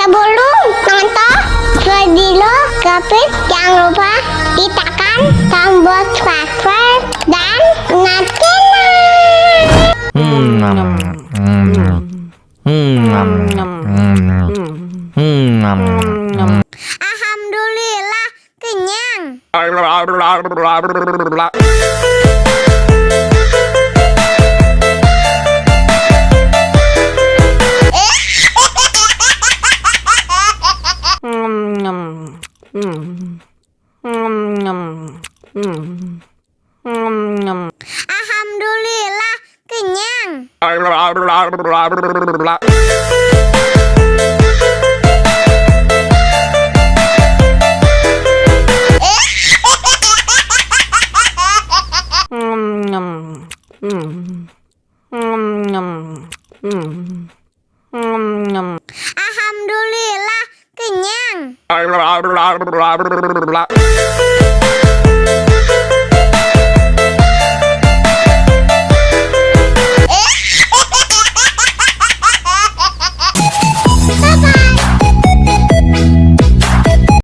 Sebelum nonton video Gapit, jangan lupa ditekan tombol subscribe dan Alhamdulillah kenyang. Alhamdulillah kenyang. Alhamdulillah kenyang.